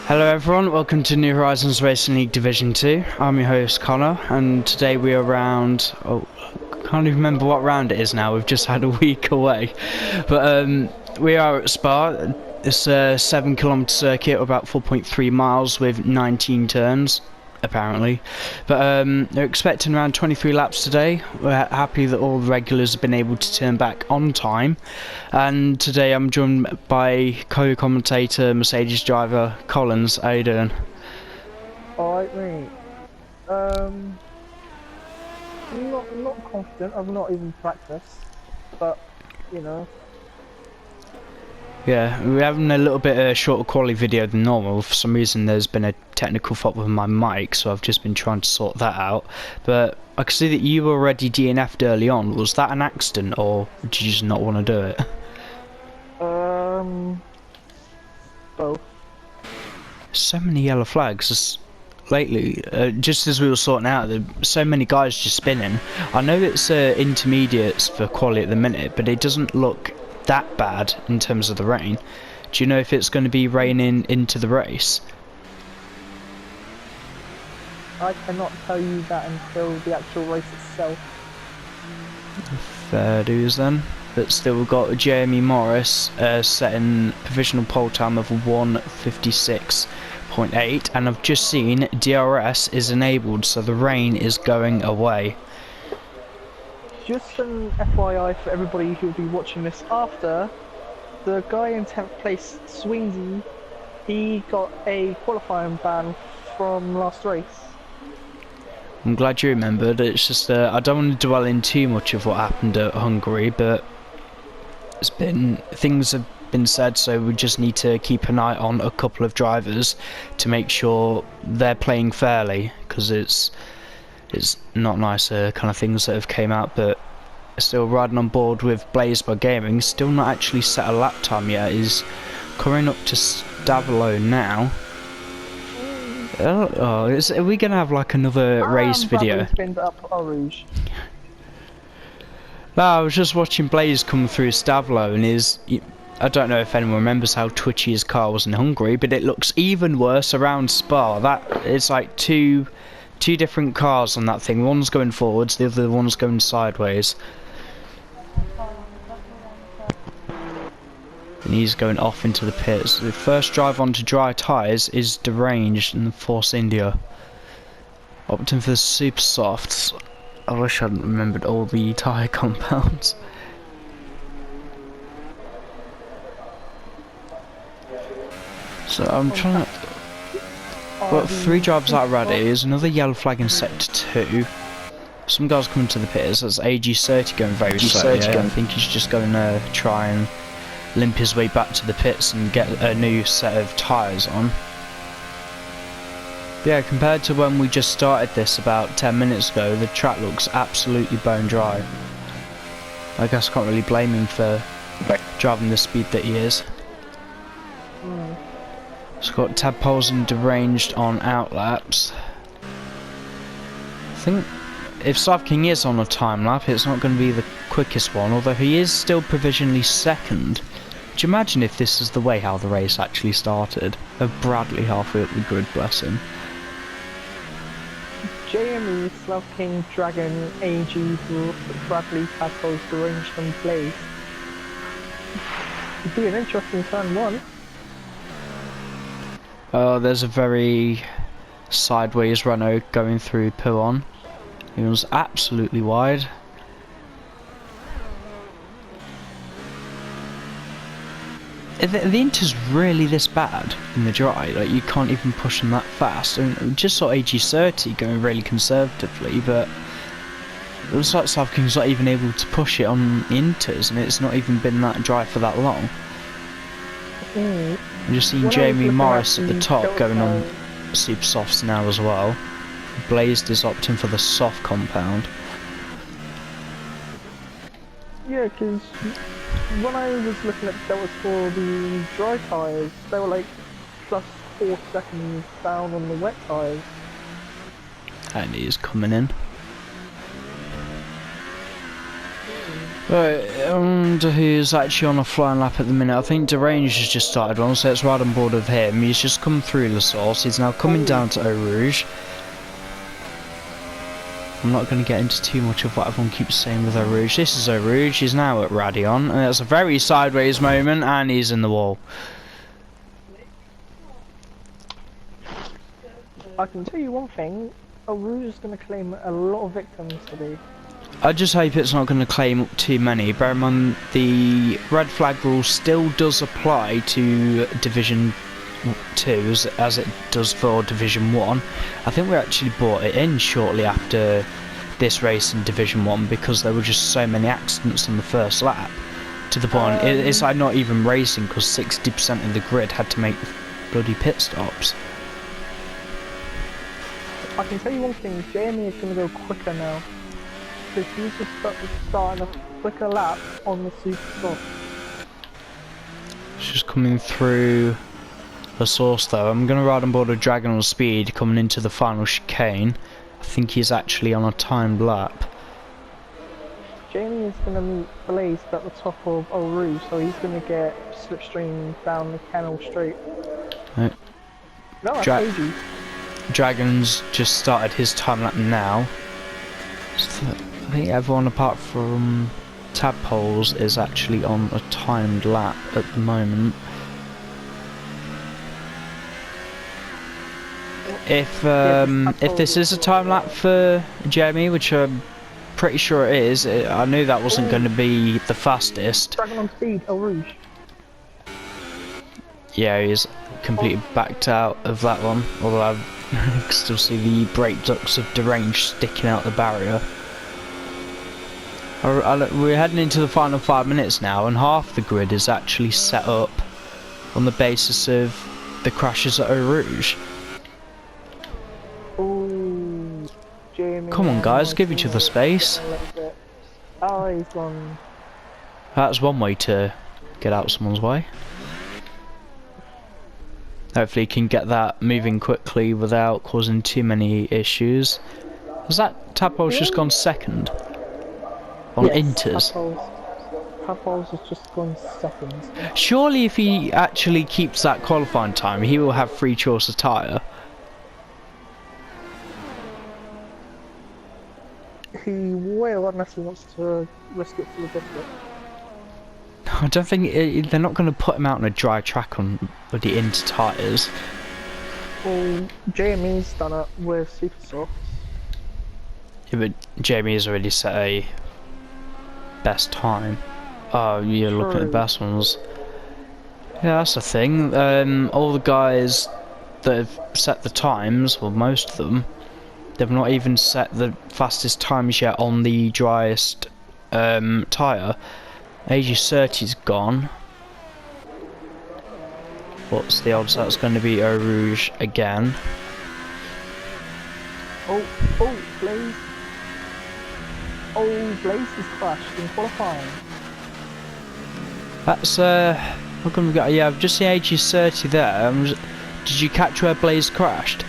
Hello everyone, welcome to New Horizons Racing League Division 2. I'm your host Connor, and today we are around, I can't even remember what round it is now, we've just had a week away. But we are at Spa. It's a 7 km circuit, about 4.3 miles with 19 turns, apparently. But they're expecting around 23 laps today. We're happy that all the regulars have been able to turn back on time. And today I'm joined by co-commentator, Mercedes driver Collins. How you doing? Alright, mate. Not confident. I've not even practiced, but you know. Yeah, we're having a little bit shorter quality video than normal. For some reason there's been a technical fault with my mic, so I've just been trying to sort that out. But I can see that you were already DNF'd early on. Was that an accident, or did you just not want to do it? Both. So many yellow flags lately. Just as we were sorting out, there are so many guys just spinning. I know it's intermediates for quali at the minute, but it doesn't look that bad in terms of the rain. Do you know if it's going to be raining into the race? I cannot tell you that until the actual race itself. Fair dues then. But still, we've got Jeremy Morris setting provisional pole time of 1:56.8, and I've just seen DRS is enabled, so the rain is going away. Just an FYI for everybody who will be watching this after, the guy in 10th place, Swingsy, he got a qualifying ban from last race. I'm glad you remembered. It's just I don't want to dwell in too much of what happened at Hungary, but things have been said, so we just need to keep an eye on a couple of drivers to make sure they're playing fairly, because it's not nice kind of things that have came out. But still riding on board with Blazebug Gaming, still not actually set a lap time yet, is coming up to Stavilo now. Are we gonna have like another race video? No, I was just watching Blaze come through Stavilo, and I don't know if anyone remembers how twitchy his car was in Hungary, but it looks even worse around Spa. It's like two different cars on that thing. One's going forwards, the other one's going sideways. And he's going off into the pits. The first drive onto dry tyres is Deranged in the Force India. Opting for the super softs. I wish I hadn't remembered all the tyre compounds. So I'm trying to... Got 3 drivers out already. There's another yellow flag in sector 2. Some guys coming to the pits. That's AG30 going very slowly. I think he's just going to try and limp his way back to the pits and get a new set of tyres on. Yeah, compared to when we just started this about 10 minutes ago, the track looks absolutely bone dry. I guess I can't really blame him for driving the speed that he is. It's got tadpoles and Deranged on outlaps. I think if Slav King is on a time lap, it's not going to be the quickest one, although he is still provisionally second. Could you imagine if this is the way how the race actually started? Of Bradley halfway up the grid, bless him. JME, Slav King, Dragon, AG, Bradley, Tadpoles, Deranged and Blaze. It'd be an interesting turn 1. Oh, there's a very sideways Renault going through Pouon. He was absolutely wide. The Inter's really this bad in the dry, like you can't even push them that fast. I mean, we just saw AG30 going really conservatively, but it looks like Slav King's not even able to push it on Inters, and it's not even been that dry for that long. I'm just seeing Jamie Morris at the top going on super softs now as well. Blazed is opting for the soft compound. Yeah, because when I was looking at the deltas for the dry tyres, they were like plus 4 seconds down on the wet tyres. And he is coming in. Right, I wonder who's actually on a flying lap at the minute. I think Derange has just started one, so it's right on board with him. He's just come through the source. He's now coming down to Eau Rouge. I'm not going to get into too much of what everyone keeps saying with Eau Rouge. This is Eau Rouge. He's now at Radion, and it's a very sideways moment, and he's in the wall. I can tell you one thing, Eau Rouge is going to claim a lot of victims today. I just hope it's not going to claim up too many. Bear in mind, the red flag rule still does apply to Division 2 as it does for Division 1. I think we actually brought it in shortly after this race in Division 1 because there were just so many accidents on the first lap. To the point, it's like not even racing because 60% of the grid had to make bloody pit stops. I can tell you one thing, Jamie is going to go quicker now. Because he's just starting a quicker lap on the super soft. It's just coming through the source though. I'm going to ride on board a Dragon on speed coming into the final chicane. I think he's actually on a timed lap. Jamie is going to meet Blaze at the top of Eau Rouge, so he's going to get slipstream down the canal straight. Right. No, that's easy. Dragon's just started his time lap now. So I think everyone apart from Tadpoles is actually on a timed lap at the moment. If this is a time lap for Jamie, which I'm pretty sure it is, I knew that wasn't going to be the fastest. Dragon on speed, Eau Rouge. Yeah, he's completely backed out of that one, although I can still see the brake ducts of Derange sticking out the barrier. We're heading into the final 5 minutes now, and half the grid is actually set up on the basis of the crashes at Eau Rouge. Ooh, Jamie. Come on, guys, give each other space. Oh, he's gone. That's one way to get out someone's way. Hopefully, you can get that moving quickly without causing too many issues. Has that Tadpole's just gone second? On inters. Tadpoles has just gone second. Surely if he actually keeps that qualifying time, he will have free choice of tyre. He will, unless he wants to risk it for the biscuit. I don't think they're not going to put him out on a dry track on bloody inter tyres. Well, Jamie's done it with super softs. Yeah, but Jamie has already set a best time. Oh, you're looking at the best ones. Yeah, that's the thing. All the guys that have set the times, well, most of them, they've not even set the fastest times yet on the driest tyre. AG30's gone. What's the odds that's going to be Eau Rouge again? Oh, Blaze. Oh, Blaze has crashed in qualifying. That's what can we got? Yeah, I've just seen AG30 there. Did you catch where Blaze crashed?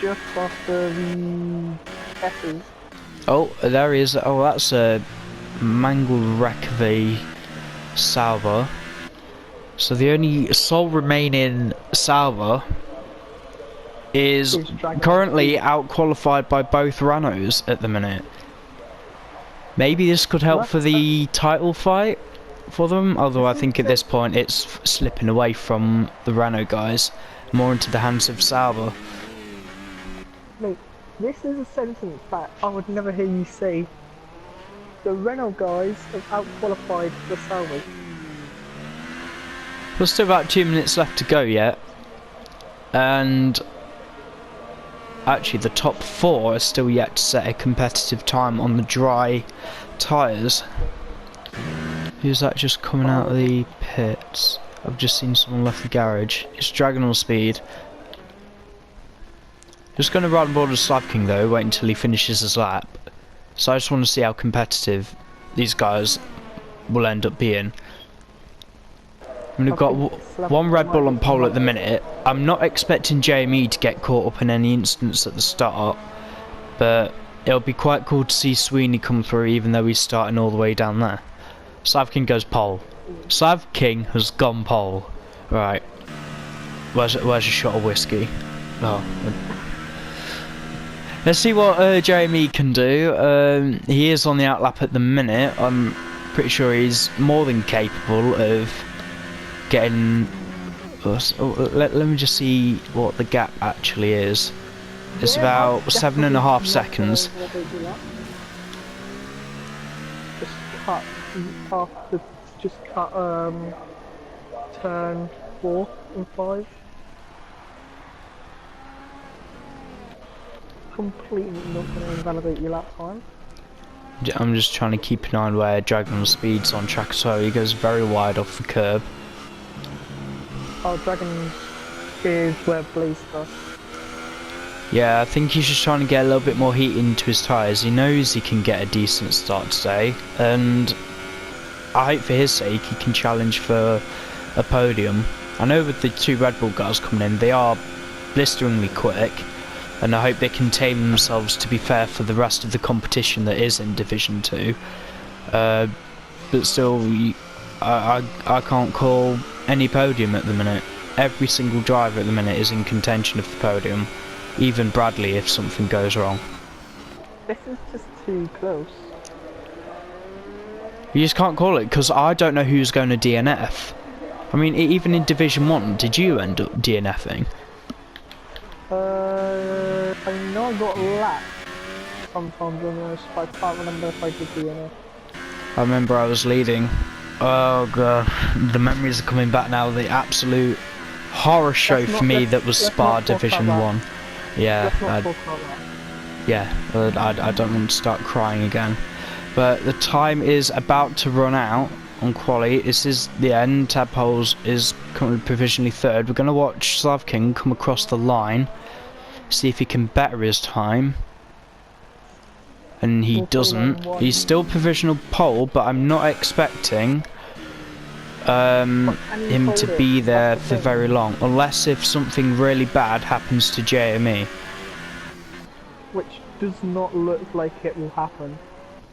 Just after the S's. Oh, there he is. Oh, that's a mangled wreck of a Sauber. So the only sole remaining Sauber is currently out-qualified by both Renaults at the minute. Maybe this could help for the title fight for them, although I think at this point it's slipping away from the Renault guys, more into the hands of Sauber. Mate, this is a sentence that I would never hear you say. The Renault guys have out-qualified the Saubers. There's still about 2 minutes left to go yet, and actually the top 4 are still yet to set a competitive time on the dry tyres. Who's that just coming out of the pits? I've just seen someone left the garage. It's Dragon on speed. Just going to ride on board with Slab King though, wait until he finishes his lap. So I just want to see how competitive these guys will end up being. We've got one Red Bull on pole at the minute. I'm not expecting JME to get caught up in any instance at the start, but it'll be quite cool to see Sweeney come through, even though he's starting all the way down there. Slav King goes pole. Slav King has gone pole. Right. Where's a shot of whiskey? Oh. Let's see what Jeremy can do. He is on the outlap at the minute. I'm pretty sure he's more than capable of getting us. Let me just see what the gap actually is. It's about 7.5 seconds. Just cut turn 4 and 5. Completely not going to invalidate your lap time. I'm just trying to keep an eye on where Dragon Speed's on track, so he goes very wide off the curb. Oh, Dragon is where Blaze does. Yeah, I think he's just trying to get a little bit more heat into his tyres. He knows he can get a decent start today, and I hope for his sake he can challenge for a podium. I know with the 2 Red Bull guys coming in, they are blisteringly quick, and I hope they can tame themselves to be fair for the rest of the competition that is in Division 2. But still, I can't call any podium at the minute. Every single driver at the minute is in contention of the podium. Even Bradley if something goes wrong. This is just too close. You just can't call it, because I don't know who's going to DNF. I mean, even in Division 1, did you end up DNFing? I know I got lapped sometimes on this, but I can't remember if I did DNF. I remember I was leading. Oh god, the memories are coming back now. The absolute horror show for me that was Spa Division 1. Yeah, I don't want to start crying again. But the time is about to run out on quali. This is the end. Tadpoles is currently provisionally 3rd. We're going to watch Slav King come across the line, see if he can better his time. And he doesn't. He's still provisional pole, but I'm not expecting him to be there for very long, unless if something really bad happens to JME. Which does not look like it will happen.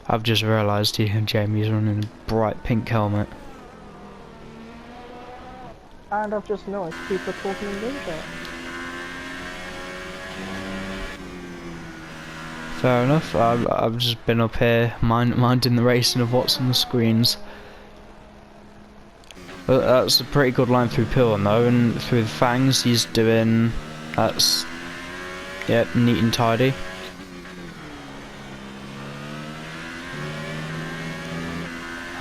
I've just realised Jamie's running a bright pink helmet. And I've just noticed people talking in English. Fair enough. I've just been up here minding the racing of what's on the screens. But that's a pretty good line through Pillen though, and through the Fangs he's doing. That's neat and tidy.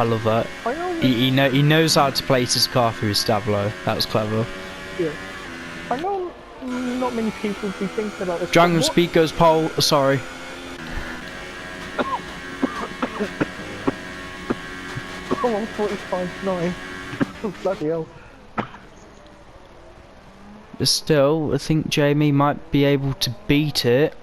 I love that. He knows how to place his car through his Stablo. That was clever. Yeah. I know not many people be thinking about this. Dragon Speed goes pole. Sorry. I'm on 45.9. Bloody hell. But still, I think Jamie might be able to beat it.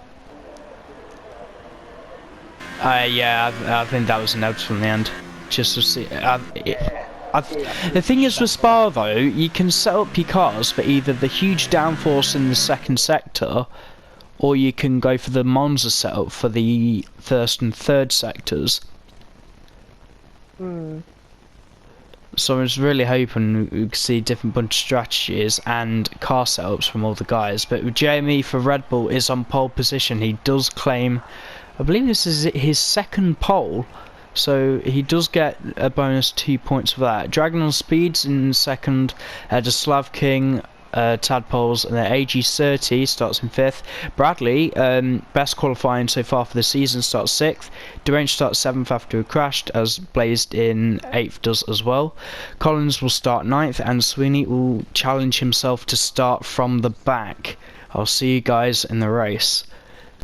Yeah, I think that was an out from the end. Just to see. The thing is with Spa though, you can set up your cars for either the huge downforce in the 2nd sector, or you can go for the Monza setup for the 1st and 3rd sectors. So I was really hoping we could see a different bunch of strategies and car setups from all the guys. But Jamie for Red Bull is on pole position. He does claim, I believe this is his 2nd pole. So he does get a bonus 2 points for that. Dragon on Speeds in 2nd, to Slav King, Tadpoles, and then AG30 starts in 5th. Bradley, best qualifying so far for the season, starts 6th. Deranged starts 7th after he crashed, as Blazed in 8th does as well. Collins will start 9th, and Sweeney will challenge himself to start from the back. I'll see you guys in the race.